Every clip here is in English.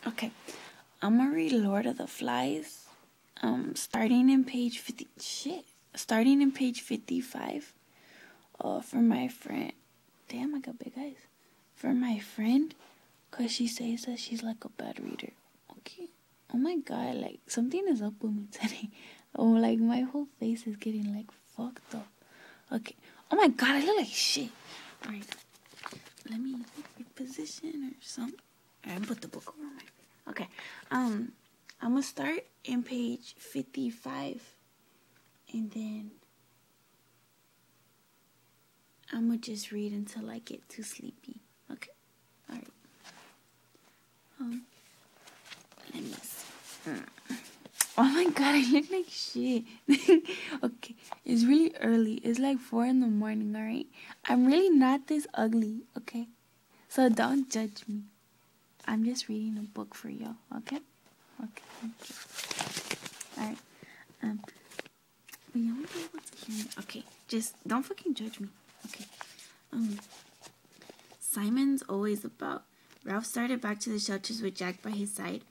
Okay, I'm gonna read Lord of the Flies. Starting in page 50. Shit. Starting in page 55. For my friend. Damn, I got big eyes. For my friend, cause she says that she's like a bad reader. Okay. Oh my god, like something is up with me today. Oh, like my whole face is getting like fucked up. Okay. Oh my god, I look like shit. Alright. Let me reposition or something. Alright, put the book over my face. Okay. I'm gonna start in page 55. And then I'm gonna just read until I get too sleepy. Okay? Alright. Let me see. Oh my god, I look like shit. Okay, it's really early. It's like 4 in the morning, alright? I'm really not this ugly, okay? So don't judge me. I'm just reading a book for y'all, okay? Okay. Alright. But you won't be able to hear me. Okay, just don't fucking judge me. Okay. Simon's always about. Ralph started back to the shelters with Jack by his side.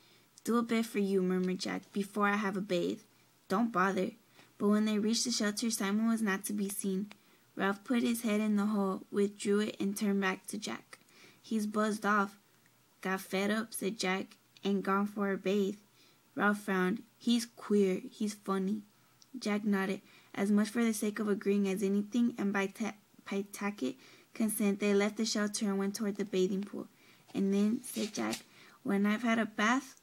Do a bit for you, murmured Jack, before I have a bathe. Don't bother. But when they reached the shelter, Simon was not to be seen. Ralph put his head in the hole, withdrew it, and turned back to Jack. He's buzzed off. Got fed up, said Jack, and gone for a bathe. Ralph frowned. He's queer. He's funny. Jack nodded, as much for the sake of agreeing as anything, and by tacit consent they left the shelter and went toward the bathing pool. And then, said Jack, when I've had a bath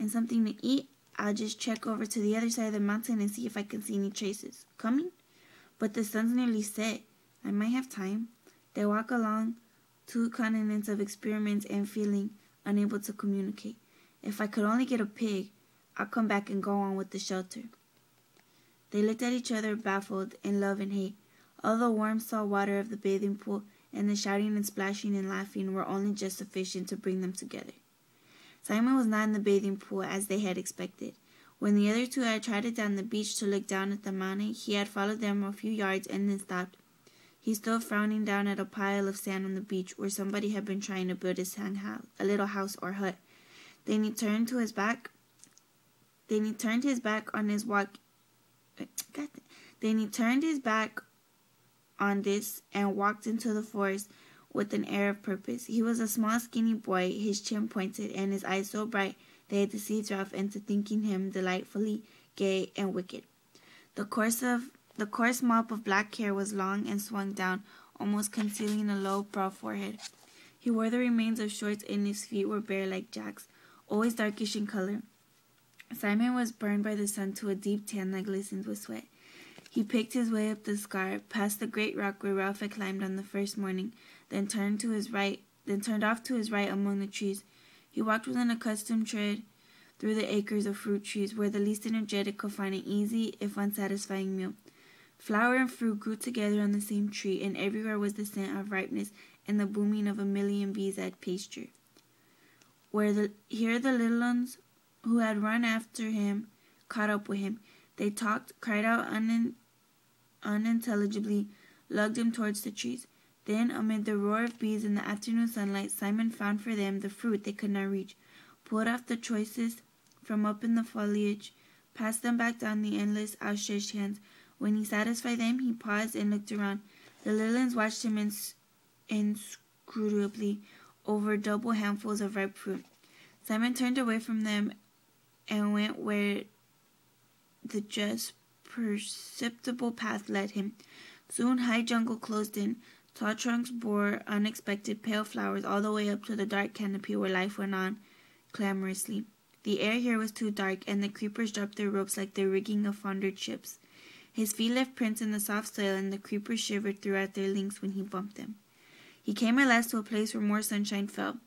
and something to eat, I'll just trek over to the other side of the mountain and see if I can see any traces. Coming? But the sun's nearly set. I might have time. They walk along 2 continents of experiments and feeling unable to communicate. If I could only get a pig, I'll come back and go on with the shelter. They looked at each other, baffled in love and hate. All the warm salt water of the bathing pool and the shouting and splashing and laughing were only just sufficient to bring them together. Simon was not in the bathing pool as they had expected. When the other 2 had trotted down the beach to look down at the mountain, he had followed them a few yards and then stopped. He stood frowning down at a pile of sand on the beach where somebody had been trying to build a little house or hut. Then he turned his back on his walk. Then he turned his back on this and walked into the forest with an air of purpose. He was a small, skinny boy, his chin pointed and his eyes so bright they had deceived Ralph into thinking him delightfully gay and wicked. The coarse mop of black hair was long and swung down, almost concealing a low, broad forehead. He wore the remains of shorts and his feet were bare like Jack's, always darkish in color. Simon was burned by the sun to a deep tan that glistened with sweat. He picked his way up the scar, past the great rock where Ralph had climbed on the first morning, then turned off to his right among the trees. He walked with an accustomed tread through the acres of fruit trees, where the least energetic could find an easy, if unsatisfying, meal. Flower and fruit grew together on the same tree, and everywhere was the scent of ripeness and the booming of a million bees at pasture. Here the little ones who had run after him caught up with him. They talked, cried out unintelligibly, lugged him towards the trees. Then, amid the roar of bees in the afternoon sunlight, Simon found for them the fruit they could not reach, pulled off the choicest from up in the foliage, passed them back down the endless outstretched hands. When he satisfied them, he paused and looked around. The little ones watched him inscrutably over double handfuls of ripe fruit. Simon turned away from them and went where the just perceptible path led him. Soon high jungle closed in. Tall trunks bore unexpected pale flowers all the way up to the dark canopy where life went on clamorously. The air here was too dark, and the creepers dropped their ropes like the rigging of foundered ships. His feet left prints in the soft soil, and the creepers shivered throughout their links when he bumped them. He came at last to a place where more sunshine fell.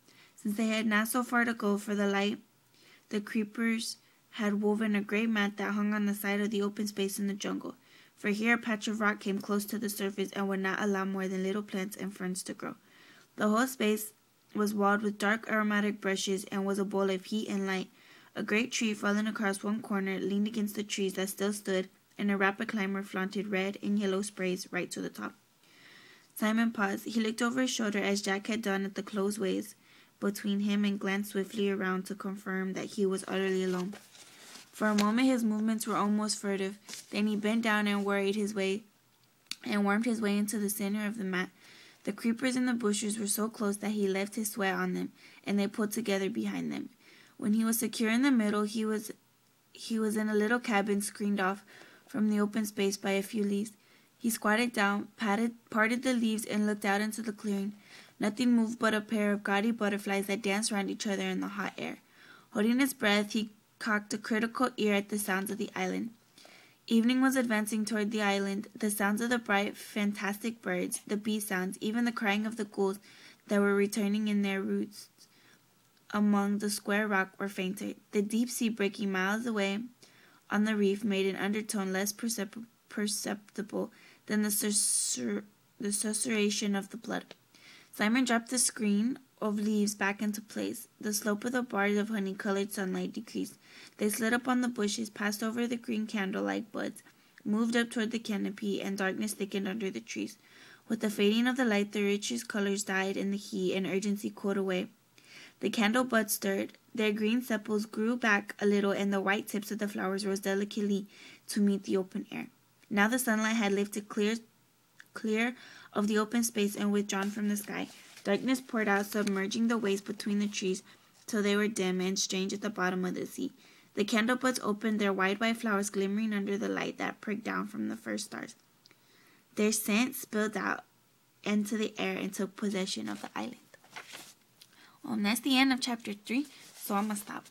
Since they had not so far to go for the light, the creepers had woven a great mat that hung on the side of the open space in the jungle. For here a patch of rock came close to the surface and would not allow more than little plants and ferns to grow. The whole space was walled with dark aromatic bushes and was a bowl of heat and light. A great tree fallen across one corner leaned against the trees that still stood, and a rapid climber flaunted red and yellow sprays right to the top. Simon paused. He looked over his shoulder as Jack had done at the closed ways, between him and glanced swiftly around to confirm that he was utterly alone. For a moment his movements were almost furtive. Then he bent down and wormed his way into the center of the mat. The creepers in the bushes were so close that he left his sweat on them, and they pulled together behind them. When he was secure in the middle, he was in a little cabin screened off from the open space by a few leaves. He squatted down, parted the leaves, and looked out into the clearing. Nothing moved but a pair of gaudy butterflies that danced round each other in the hot air. Holding his breath, he cocked a critical ear at the sounds of the island. Evening was advancing toward the island. The sounds of the bright, fantastic birds, the bee sounds, even the crying of the gulls that were returning in their roosts among the square rock were fainter. The deep sea breaking miles away on the reef made an undertone less perceptible than the susurration of the blood. Simon dropped the screen of leaves back into place. The slope of the bars of honey-colored sunlight decreased. They slid up on the bushes, passed over the green candle-like buds, moved up toward the canopy, and darkness thickened under the trees. With the fading of the light, the richest colors died in the heat, and urgency cooled away. The candle buds stirred. Their green sepals grew back a little, and the white tips of the flowers rose delicately to meet the open air. Now the sunlight had lifted clear of the open space and withdrawn from the sky. Darkness poured out, submerging the waves between the trees till they were dim and strange at the bottom of the sea. The candle buds opened, their wide white flowers glimmering under the light that pricked down from the first stars. Their scent spilled out into the air and took possession of the island. And that's the end of chapter 3, so I'm going to stop.